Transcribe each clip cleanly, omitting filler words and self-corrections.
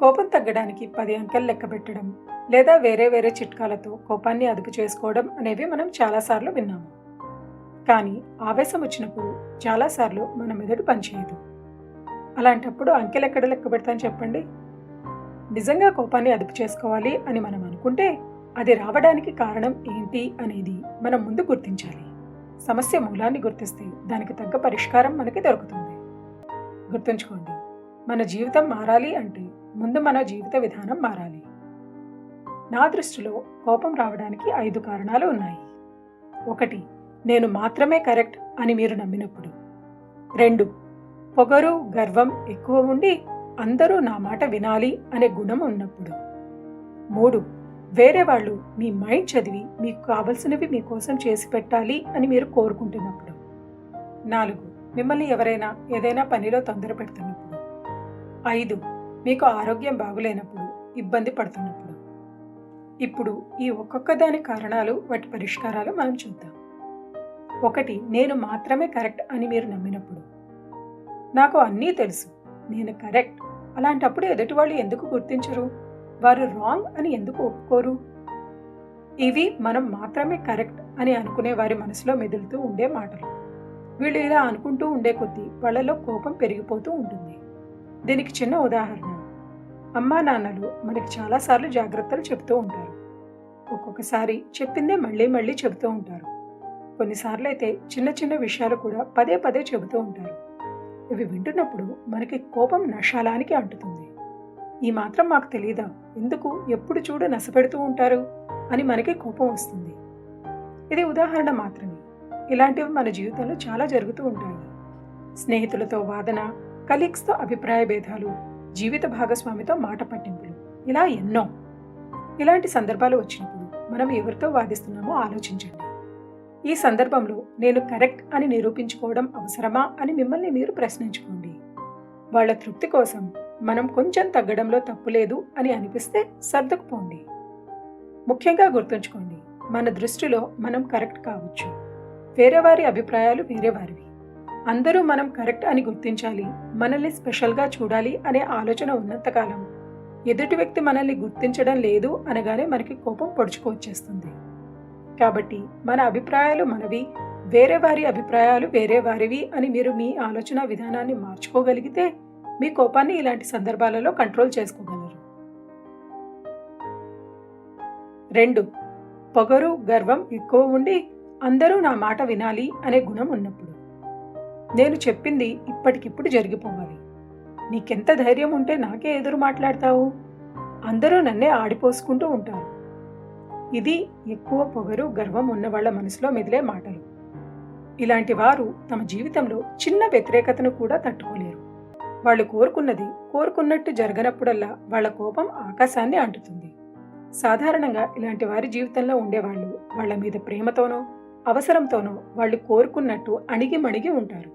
కోపం తగ్గడానికి 10 అంకెలు లెక్కబెట్టడం లేదా వేరే వేరే చిట్కాలతో కోపాన్ని అదుపు చేసుకోవడం అనేవి మనం చాలాసార్లు విన్నాము. కానీ ఆవేశం వచ్చినప్పుడు చాలాసార్లు మన మెదడు పనిచేయదు. అలాంటప్పుడు అంకెలెక్కడ లెక్కబెడతాను చెప్పండి? నిజంగా కోపాన్ని అదుపు చేసుకోవాలి అని మనం అనుకుంటే అది రావడానికి కారణం ఏంటి అనేది మనం ముందు గుర్తించాలి. సమస్య మూలాన్ని గుర్తిస్తే దానికి తగ్గ పరిష్కారం మనకి దొరుకుతుంది. గుర్తుంచుకోండి, మన జీవితం మారాలి అంటే ముందు మన జీవిత విధానం మారాలి. నా దృష్టిలో కోపం రావడానికి 5 కారణాలు ఉన్నాయి. 1. నేను మాత్రమే కరెక్ట్ అని మీరు నమ్మినప్పుడు. 2. పొగరు, గర్వం ఎక్కువ ఉండి అందరూ నా మాట వినాలి అనే గుణం ఉన్నప్పుడు. 3. వేరే వాళ్ళు మీ మైండ్ చదివి మీకు కావలసినవి మీకోసం చేసి పెట్టాలి అని మీరు కోరుకుంటున్నప్పుడు. 4. మిమ్మల్ని ఎవరైనా ఏదైనా పనిలో తొందర పెడుతున్నప్పుడు. 5. మీకు ఆరోగ్యం బాగులేనప్పుడు, ఇబ్బంది పడుతున్నప్పుడు. ఇప్పుడు ఈ ఒక్కొక్క దాని కారణాలు, వాటి పరిష్కారాలు మనం చూద్దాం. 1. నేను మాత్రమే కరెక్ట్ అని మీరు నమ్మినప్పుడు. నాకు అన్నీ తెలుసు, నేను కరెక్ట్. అలాంటప్పుడు ఎదుటి వాళ్ళు ఎందుకు గుర్తించరు? వారు రాంగ్ అని ఎందుకు ఒప్పుకోరు? ఇవి మనం మాత్రమే కరెక్ట్ అని అనుకునే వారి మనసులో మెదులుతూ ఉండే మాటలు. వీళ్ళు ఇలా అనుకుంటూ ఉండే కొద్దీ వాళ్ళలో కోపం పెరిగిపోతూ ఉంటుంది. దీనికి చిన్న ఉదాహరణ, అమ్మా నాన్నలు మనకి చాలాసార్లు జాగ్రత్తలు చెబుతూ ఉంటారు. ఒక్కొక్కసారి చెప్పిందే మళ్ళీ మళ్ళీ చెబుతూ ఉంటారు. కొన్నిసార్లు అయితే చిన్న చిన్న విషయాలు కూడా పదే పదే చెబుతూ ఉంటారు. ఇవి వింటున్నప్పుడు మనకి కోపం నషాలానికి అంటుతుంది. ఈ మాత్రం మాకు తెలీదా, ఎందుకు ఎప్పుడు చూడు నసపెడుతూ ఉంటారు అని మనకి కోపం వస్తుంది. ఇది ఉదాహరణ మాత్రమే. ఇలాంటివి మన జీవితంలో చాలా జరుగుతూ ఉంటాయి. స్నేహితులతో వాదన, కలీగ్స్తో అభిప్రాయ భేదాలు, జీవిత భాగస్వామితో మాట పట్టింపులు, ఇలా ఎన్నో. ఇలాంటి సందర్భాలు వచ్చినప్పుడు మనం ఎవరితో వాదిస్తున్నామో ఆలోచించండి. ఈ సందర్భంలో నేను కరెక్ట్ అని నిరూపించుకోవడం అవసరమా అని మిమ్మల్ని మీరు ప్రశ్నించుకోండి. వాళ్ళ తృప్తి కోసం మనం కొంచెం తగ్గడంలో తప్పులేదు అని అనిపిస్తే సర్దుకుపోండి. ముఖ్యంగా గుర్తుంచుకోండి, మన దృష్టిలో మనం కరెక్ట్ కావచ్చు, వేరే వారి అభిప్రాయాలు వేరే వారివి. అందరూ మనం కరెక్ట్ అని గుర్తించాలి, మనల్ని స్పెషల్గా చూడాలి అనే ఆలోచన ఉన్నంతకాలం ఎదుటి వ్యక్తి మనల్ని గుర్తించడం లేదు అనగానే మనకి కోపం పొడుచుకొచ్చేస్తుంది. కాబట్టి మన అభిప్రాయాలు మనవి, వేరే వారి అభిప్రాయాలు వేరే వారివి అని మీరు మీ ఆలోచన విధానాన్ని మార్చుకోగలిగితే మీ కోపాన్ని ఇలాంటి సందర్భాలలో కంట్రోల్ చేసుకోగలరు. 2. పొగరు, గర్వం ఎక్కువ ఉండి అందరూ నా మాట వినాలి అనే గుణం ఉన్నప్పుడు. నేను చెప్పింది ఇప్పటికిప్పుడు జరిగిపోవాలి, నీకెంత ధైర్యం ఉంటే నాకే ఎదురు మాట్లాడతావు, అందరూ నన్నే ఆడిపోసుకుంటూ ఉంటారు. ఇది ఎక్కువ పొగరు, గర్వం ఉన్నవాళ్ల మనసులో మెదిలే మాటలు. ఇలాంటి వారు తమ జీవితంలో చిన్న వ్యతిరేకతను కూడా తట్టుకోలేరు. వాళ్ళు కోరుకున్నట్టు జరగనప్పుడల్లా వాళ్ళ కోపం ఆకాశాన్ని అంటుతుంది. సాధారణంగా ఇలాంటి వారి జీవితంలో ఉండేవాళ్ళు వాళ్ళ మీద ప్రేమతోనో అవసరంతోనో వాళ్ళు కోరుకున్నట్టు అణిగిమణిగి ఉంటారు.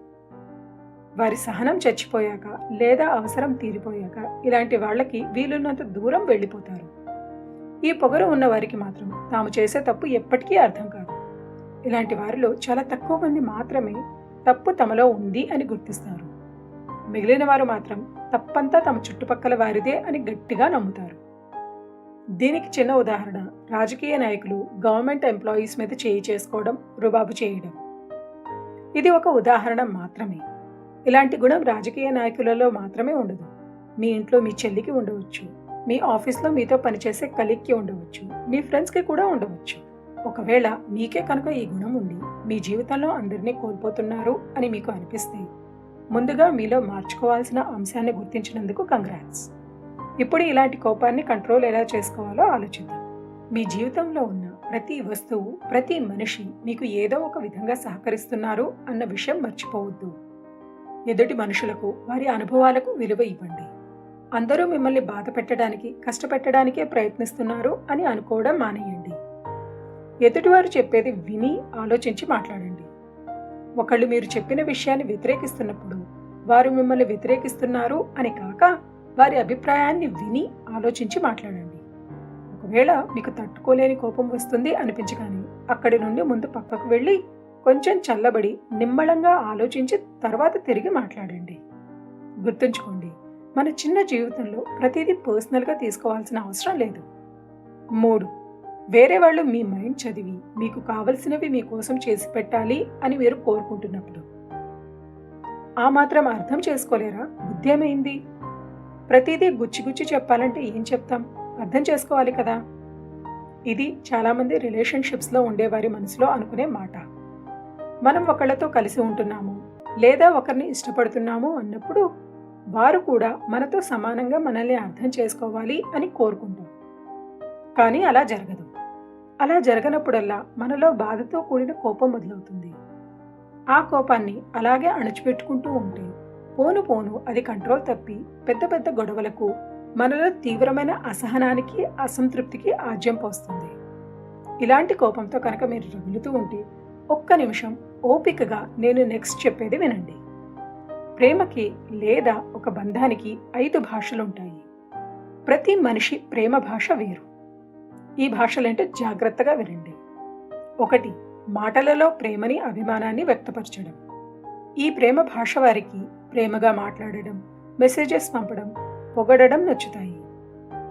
వారి సహనం చచ్చిపోయాక లేదా అవసరం తీరిపోయాక ఇలాంటి వాళ్ళకి వీలున్నంత దూరం వెళ్ళిపోతారు. ఈ పొగరు ఉన్న వారికి మాత్రం తాము చేసే తప్పు ఎప్పటికీ అర్థం కాదు. ఇలాంటి వారిలో చాలా తక్కువ మంది మాత్రమే తప్పు తమలో ఉంది అని గుర్తిస్తారు. మిగిలిన వారు మాత్రం తప్పంతా తమ చుట్టుపక్కల వారిదే అని గట్టిగా నమ్ముతారు. దీనికి చిన్న ఉదాహరణ, రాజకీయ నాయకులు గవర్నమెంట్ ఎంప్లాయీస్ మీద చేయి చేసుకోవడం, రుబాబు చేయడం. ఇది ఒక ఉదాహరణ మాత్రమే. ఇలాంటి గుణం రాజకీయ నాయకులలో మాత్రమే ఉండదు. మీ ఇంట్లో మీ చెల్లికి ఉండవచ్చు, మీ ఆఫీస్లో మీతో పనిచేసే కలీగ్కి ఉండవచ్చు, మీ ఫ్రెండ్స్కి కూడా ఉండవచ్చు. ఒకవేళ మీకే కనుక ఈ గుణం ఉండి మీ జీవితంలో అందరినీ కోల్పోతున్నారు అని మీకు అనిపిస్తే ముందుగా మీలో మార్చుకోవాల్సిన అంశాన్ని గుర్తించినందుకు కంగ్రాట్స్. ఇప్పుడు ఇలాంటి కోపాన్ని కంట్రోల్ ఎలా చేసుకోవాలో ఆలోచిద్దాం. మీ జీవితంలో ఉన్న ప్రతి వస్తువు, ప్రతి మనిషి మీకు ఏదో ఒక విధంగా సహకరిస్తున్నారు అన్న విషయం మర్చిపోవద్దు. ఎదుటి మనుషులకు, వారి అనుభవాలకు విలువ ఇవ్వండి. అందరూ మిమ్మల్ని బాధ పెట్టడానికి, కష్టపెట్టడానికే ప్రయత్నిస్తున్నారు అని అనుకోవడం మానేయండి. ఎదుటివారు చెప్పేది విని ఆలోచించి మాట్లాడండి. ఒకళ్ళు మీరు చెప్పిన విషయాన్ని వ్యతిరేకిస్తున్నప్పుడు వారు మిమ్మల్ని వ్యతిరేకిస్తున్నారు అని కాక వారి అభిప్రాయాన్ని విని ఆలోచించి మాట్లాడండి. ఒకవేళ మీకు తట్టుకోలేని కోపం వస్తుంది అనిపించగానే అక్కడి నుండి ముందు పక్కకు వెళ్ళి కొంచెం చల్లబడి నిమ్మళంగా ఆలోచించి తర్వాత తిరిగి మాట్లాడండి. గుర్తుంచుకోండి, మన చిన్న జీవితంలో ప్రతిదీ పర్సనల్గా తీసుకోవాల్సిన అవసరం లేదు. 3. వేరే వాళ్ళు మీ మైండ్ చదివి మీకు కావలసినవి మీకోసం చేసి పెట్టాలి అని మీరు కోరుకుంటున్నప్పుడు ఆ మాత్రం అర్థం చేసుకోలేరా? బుద్ధి ఏమైంది? ప్రతిదీ గుచ్చి చెప్పాలంటే ఏం చెప్తాం? అర్థం చేసుకోవాలి కదా. ఇది చాలామంది రిలేషన్షిప్స్లో ఉండేవారి మనసులో అనుకునే మాట. మనం ఒకళ్ళతో కలిసి ఉంటున్నాము లేదా ఒకరిని ఇష్టపడుతున్నాము అన్నప్పుడు వారు కూడా మనతో సమానంగా మనల్ని అర్థం చేసుకోవాలి అని కోరుకుంటాం. కానీ అలా జరగదు. అలా జరగనప్పుడల్లా మనలో బాధతో కూడిన కోపం మొదలవుతుంది. ఆ కోపాన్ని అలాగే అణిచిపెట్టుకుంటూ ఉంటే పోను పోను అది కంట్రోల్ తప్పి పెద్ద పెద్ద గొడవలకు, మనలో తీవ్రమైన అసహనానికి, అసంతృప్తికి ఆజ్యం పోస్తుంది. ఇలాంటి కోపంతో కనుక మీరు రగులుతూ ఉంటే ఒక్క నిమిషం ఓపికగా నేను నెక్స్ట్ చెప్పేది వినండి. ప్రేమకి లేదా ఒక బంధానికి 5 భాషలుంటాయి. ప్రతి మనిషి ప్రేమ భాష వేరు. ఈ భాషలేంటో జాగ్రత్తగా వినండి. 1. మాటలలో ప్రేమని, అభిమానాన్ని వ్యక్తపరచడం. ఈ ప్రేమ భాష వారికి ప్రేమగా మాట్లాడడం, మెసేజెస్ పంపడం, పొగడడం నచ్చుతాయి.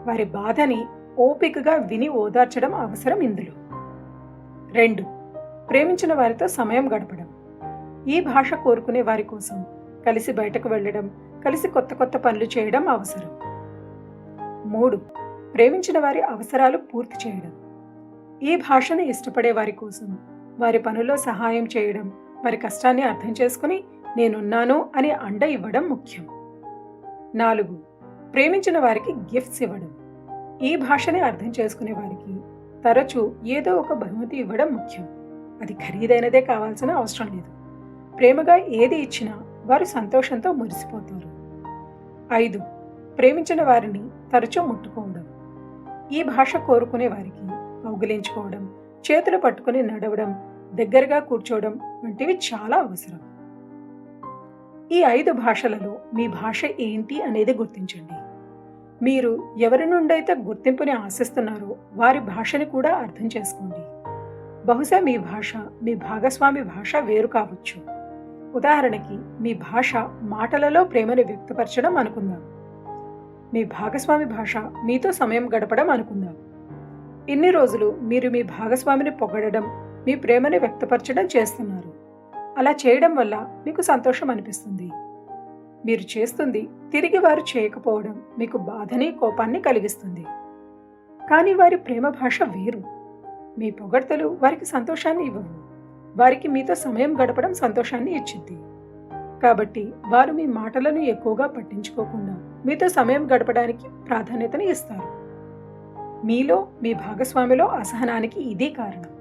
వారి బాధని ఓపికగా విని ఓదార్చడం అవసరం ఇందులో. 2. ప్రేమించిన వారితో సమయం గడపడం. ఈ భాష కోరుకునే వారి కోసం కలిసి బయటకు వెళ్ళడం, కలిసి కొత్త కొత్త పనులు చేయడం అవసరం. 3. ప్రేమించిన వారి అవసరాలు పూర్తి చేయడం. ఈ భాషను ఇష్టపడే వారి కోసం వారి పనుల్లో సహాయం చేయడం, వారి కష్టాన్ని అర్థం చేసుకుని నేనున్నాను అని అండ ఇవ్వడం ముఖ్యం. 4. ప్రేమించిన వారికి గిఫ్ట్స్ ఇవ్వడం. ఈ భాషని అర్థం చేసుకునే వారికి తరచూ ఏదో ఒక బహుమతి ఇవ్వడం ముఖ్యం. అది ఖరీదైనదే కావాల్సిన అవసరం లేదు. ప్రేమగా ఏది ఇచ్చినా వారు సంతోషంతో మురిసిపోతారు. 5. ప్రేమించిన వారిని తరచూ ముట్టుకోవడం. ఈ భాష కోరుకునే వారికి కౌగిలించుకోవడం, చేతులు పట్టుకుని నడవడం, దగ్గరగా కూర్చోవడం వంటివి చాలా అవసరం. ఈ 5 భాషలలో మీ భాష ఏంటి అనేది గుర్తించండి. మీరు ఎవరి నుండైతే గుర్తింపుని ఆశిస్తున్నారో వారి భాషని కూడా అర్థం చేసుకోండి. బహుశా మీ భాష, మీ భాగస్వామి భాష వేరు కావచ్చు. ఉదాహరణకి మీ భాష మాటలలో ప్రేమను వ్యక్తపరచడం అనుకుందాం. మీ భాగస్వామి భాష మీతో సమయం గడపడం అనుకుందాం. ఇన్ని రోజులు మీరు మీ భాగస్వామిని పొగడడం, మీ ప్రేమను వ్యక్తపరచడం చేస్తున్నారు. అలా చేయడం వల్ల మీకు సంతోషం అనిపిస్తుంది. మీరు చేస్తుంది తిరిగి వారు చేయకపోవడం మీకు బాధని, కోపాన్ని కలిగిస్తుంది. కానీ వారి ప్రేమ భాష వేరు. మీ పొగడ్తలు వారికి సంతోషాన్ని ఇవ్వవు. వారికి మీతో సమయం గడపడం సంతోషాన్ని ఇచ్చింది. కాబట్టి వారు మీ మాటలను ఎక్కువగా పట్టించుకోకుండా మీతో సమయం గడపడానికి ప్రాధాన్యతని ఇస్తారు. మీలో, మీ భాగస్వామిలో అసహనానికి ఇదే కారణం.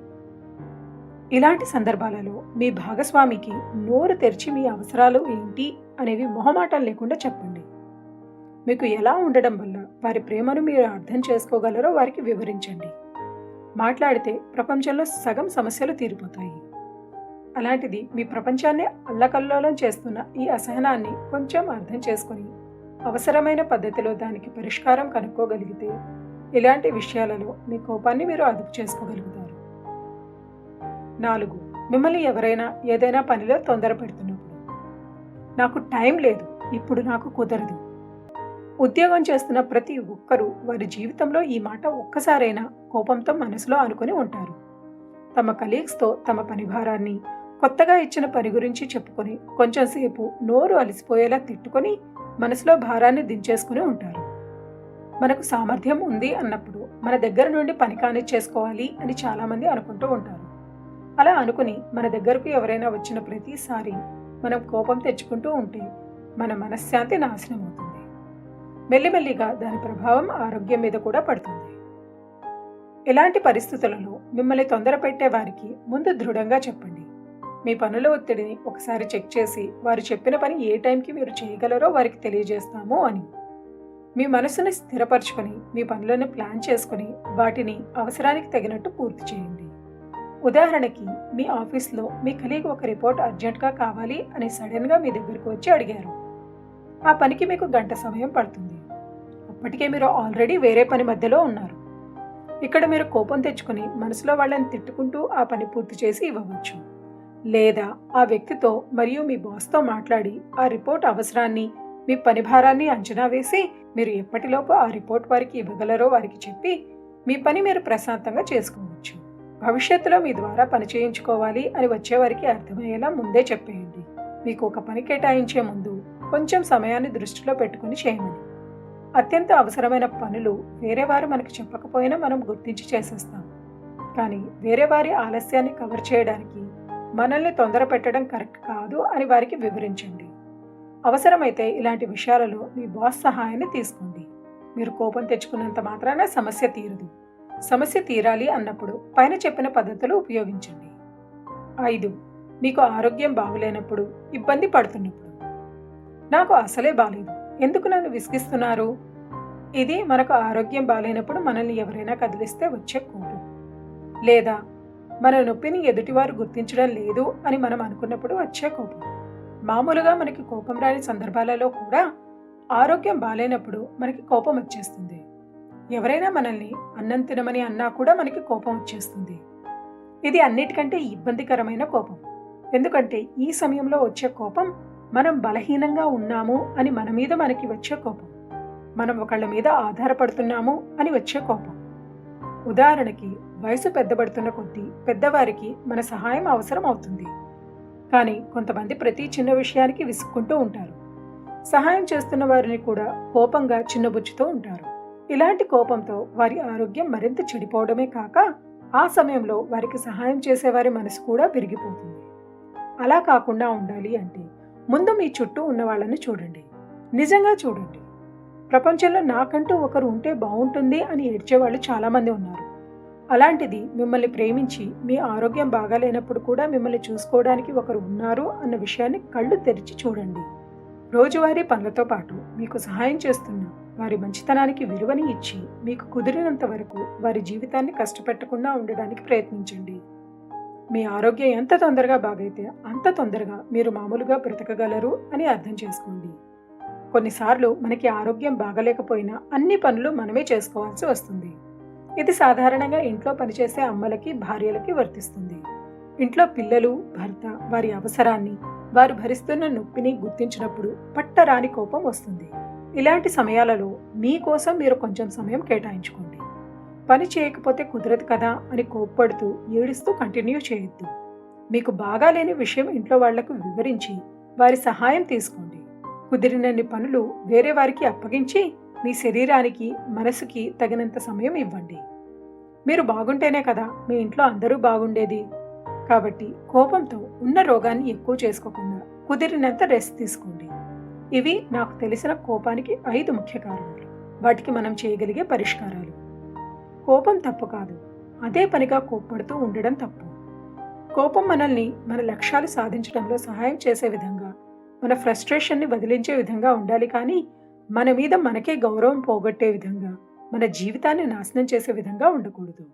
ఇలాంటి సందర్భాలలో మీ భాగస్వామికి నోరు తెరిచి మీ అవసరాలు ఏంటి అనేవి మొహమాటం లేకుండా చెప్పండి. మీకు ఎలా ఉండడం వల్ల వారి ప్రేమను మీరు అర్థం చేసుకోగలరో వారికి వివరించండి. మాట్లాడితే ప్రపంచంలో సగం సమస్యలు తీరిపోతాయి. అలాంటిది మీ ప్రపంచాన్ని అల్లకల్లోలం చేస్తున్న ఈ అసహనాన్ని కొంచెం అర్థం చేసుకుని అవసరమైన పద్ధతిలో దానికి పరిష్కారం కనుక్కోగలిగితే ఇలాంటి విషయాలలో మీ కోపాన్ని మీరు అదుపు చేసుకోగలుగుతారు. 4. మిమ్మల్ని ఎవరైనా ఏదైనా పనిలో తొందర పెడుతున్నప్పుడు. నాకు టైం లేదు, ఇప్పుడు నాకు కుదరదు. ఉద్యోగం చేస్తున్న ప్రతి ఒక్కరూ వారి జీవితంలో ఈ మాట ఒక్కసారైనా కోపంతో మనసులో అనుకుని ఉంటారు. తమ కలీగ్స్తో తమ పని భారాన్ని, కొత్తగా ఇచ్చిన పని గురించి చెప్పుకొని కొంచెంసేపు నోరు అలసిపోయేలా తిట్టుకొని మనసులో భారాన్ని దించేసుకుని ఉంటారు. మనకు సామర్థ్యం ఉంది అన్నప్పుడు మన దగ్గర నుండి పని కానిచ్చేసుకోవాలి అని చాలామంది అనుకుంటూ ఉంటారు. అలా అనుకుని మన దగ్గరకు ఎవరైనా వచ్చిన ప్రతిసారి మనం కోపం తెచ్చుకుంటూ ఉంటే మన మనశ్శాంతి నాశనం అవుతుంది. మెల్లిమెల్లిగా దాని ప్రభావం ఆరోగ్యం మీద కూడా పడుతుంది. ఇలాంటి పరిస్థితులలో మిమ్మల్ని తొందర పెట్టే వారికి ముందు దృఢంగా చెప్పండి. మీ పనుల ఒత్తిడిని ఒకసారి చెక్ చేసి వారు చెప్పిన పని ఏ టైంకి మీరు చేయగలరో వారికి తెలియజేస్తాము అని. మీ మనసుని స్థిరపరచుకొని మీ పనులను ప్లాన్ చేసుకుని వాటిని అవసరానికి తగినట్టు పూర్తి చేయండి. ఉదాహరణకి మీ ఆఫీస్లో మీ కలీగ్ ఒక రిపోర్ట్ అర్జెంట్గా కావాలి అని సడన్గా మీ దగ్గరకు వచ్చి అడిగారు. ఆ పనికి మీకు గంట సమయం పడుతుంది. అప్పటికే మీరు ఆల్రెడీ వేరే పని మధ్యలో ఉన్నారు. ఇక్కడ మీరు కోపం తెచ్చుకుని మనసులో వాళ్ళని తిట్టుకుంటూ ఆ పని పూర్తి చేసి ఇవ్వవచ్చు. లేదా ఆ వ్యక్తితో మరియు మీ బాస్తో మాట్లాడి ఆ రిపోర్ట్ అవసరాన్ని, మీ పని భారాన్ని అంచనా వేసి మీరు ఎప్పటిలోపు ఆ రిపోర్ట్ వారికి ఇవ్వగలరో వారికి చెప్పి మీ పని మీరు ప్రశాంతంగా చేసుకోవచ్చు. భవిష్యత్తులో మీ ద్వారా పని చేయించుకోవాలి అని వచ్చేవారికి అర్థమయ్యేలా ముందే చెప్పేయండి. మీకు ఒక పని కేటాయించే ముందు కొంచెం సమయాన్ని దృష్టిలో పెట్టుకుని చేయమని. అత్యంత అవసరమైన పనులు వేరే వారు మనకు చెప్పకపోయినా మనం గుర్తించి చేసేస్తాం. కానీ వేరే వారి ఆలస్యాన్ని కవర్ చేయడానికి మనల్ని తొందర పెట్టడం కరెక్ట్ కాదు అని వారికి వివరించండి. అవసరమైతే ఇలాంటి విషయాలలో మీ బాస్ సహాయాన్ని తీసుకోండి. మీరు కోపం తెచ్చుకున్నంత మాత్రాన సమస్య తీరదు. సమస్య తీరాలి అన్నప్పుడు పైన చెప్పిన పద్ధతులు ఉపయోగించండి. 5. మీకు ఆరోగ్యం బాగలేనప్పుడు, ఇబ్బంది పడుతున్నప్పుడు. నాకు అసలే బాలేదు, ఎందుకు నన్ను విసిగిస్తున్నారు? ఇది మనకు ఆరోగ్యం బాలేనప్పుడు మనల్ని ఎవరైనా కదిలిస్తే వచ్చే కోపం. లేదా మన నొప్పిని ఎదుటివారు గుర్తించడం లేదు అని మనం అనుకున్నప్పుడు వచ్చే కోపం. మామూలుగా మనకి కోపం రాని సందర్భాలలో కూడా ఆరోగ్యం బాలేనప్పుడు మనకి కోపం వచ్చేస్తుంది. ఎవరైనా మనల్ని అన్నం తినమని అన్నా కూడా మనకి కోపం వచ్చేస్తుంది. ఇది అన్నిటికంటే ఇబ్బందికరమైన కోపం. ఎందుకంటే ఈ సమయంలో వచ్చే కోపం మనం బలహీనంగా ఉన్నాము అని మన మీద మనకి వచ్చే కోపం. మనం ఒకళ్ళ మీద ఆధారపడుతున్నాము అని వచ్చే కోపం. ఉదాహరణకి వయసు పెద్దబడుతున్న కొద్దీ పెద్దవారికి మన సహాయం అవసరం అవుతుంది. కానీ కొంతమంది ప్రతి చిన్న విషయానికి విసుక్కుంటూ ఉంటారు. సహాయం చేస్తున్న వారిని కూడా కోపంగా చిన్నబుచ్చుతూ ఉంటారు. ఇలాంటి కోపంతో వారి ఆరోగ్యం మరింత చెడిపోవడమే కాక ఆ సమయంలో వారికి సహాయం చేసేవారి మనసు కూడా విరిగిపోతుంది. అలా కాకుండా ఉండాలి అంటే ముందు మీ చుట్టూ ఉన్న వాళ్ళని చూడండి. నిజంగా చూడండి. ప్రపంచంలో నాకంటూ ఒకరు ఉంటే బాగుంటుంది అని ఏడ్చేవాళ్ళు చాలామంది ఉన్నారు. అలాంటిది మిమ్మల్ని ప్రేమించి మీ ఆరోగ్యం బాగాలేనప్పుడు కూడా మిమ్మల్ని చూసుకోవడానికి ఒకరు ఉన్నారు అన్న విషయాన్ని కళ్ళు తెరిచి చూడండి. రోజువారీ పనులతో పాటు మీకు సహాయం చేస్తున్న వారి మంచితనానికి విలువని ఇచ్చి మీకు కుదిరినంత వరకు వారి జీవితాన్ని కష్టపెట్టకుండా ఉండడానికి ప్రయత్నించండి. మీ ఆరోగ్యం ఎంత తొందరగా బాగైతే అంత తొందరగా మీరు మామూలుగా బ్రతకగలరు అని అర్థం చేసుకోండి. కొన్నిసార్లు మనకి ఆరోగ్యం బాగలేకపోయినా అన్ని పనులు మనమే చేసుకోవాల్సి వస్తుంది. ఇది సాధారణంగా ఇంట్లో పనిచేసే అమ్మలకి, భార్యలకి వర్తిస్తుంది. ఇంట్లో పిల్లలు, భర్త వారి అవసరాన్ని, వారు భరిస్తున్న నొప్పిని గుర్తించినప్పుడు పట్టరాని కోపం వస్తుంది. ఇలాంటి సమయాలలో మీకోసం మీరు కొంచెం సమయం కేటాయించుకోండి. పని చేయకపోతే కుదరదు కదా అని కోప్పడుతూ ఏడుస్తూ కంటిన్యూ చేయొద్దు. మీకు బాగాలేని విషయం ఇంట్లో వాళ్లకు వివరించి వారి సహాయం తీసుకోండి. కుదిరినన్ని పనులు వేరే వారికి అప్పగించి మీ శరీరానికి, మనసుకి తగినంత సమయం ఇవ్వండి. మీరు బాగుంటేనే కదా మీ ఇంట్లో అందరూ బాగుండేది. కాబట్టి కోపంతో ఉన్న రోగాన్ని ఎక్కువ చేసుకోకుండా కుదిరినంత రెస్ట్ తీసుకోండి. ఇవి నాకు తెలిసిన కోపానికి 5 ముఖ్య కారణాలు. వాటికి మనం చేయగలిగే పరిష్కారాలు. కోపం తప్పు కాదు, అదే పనిగా కోప్పడుతూ ఉండడం తప్పు. కోపం మనల్ని మన లక్ష్యాలు సాధించడంలో సహాయం చేసే విధంగా, మన ఫ్రస్ట్రేషన్ని వదిలించే విధంగా ఉండాలి. కానీ మన మీద మనకే గౌరవం పోగొట్టే విధంగా, మన జీవితాన్ని నాశనం చేసే విధంగా ఉండకూడదు.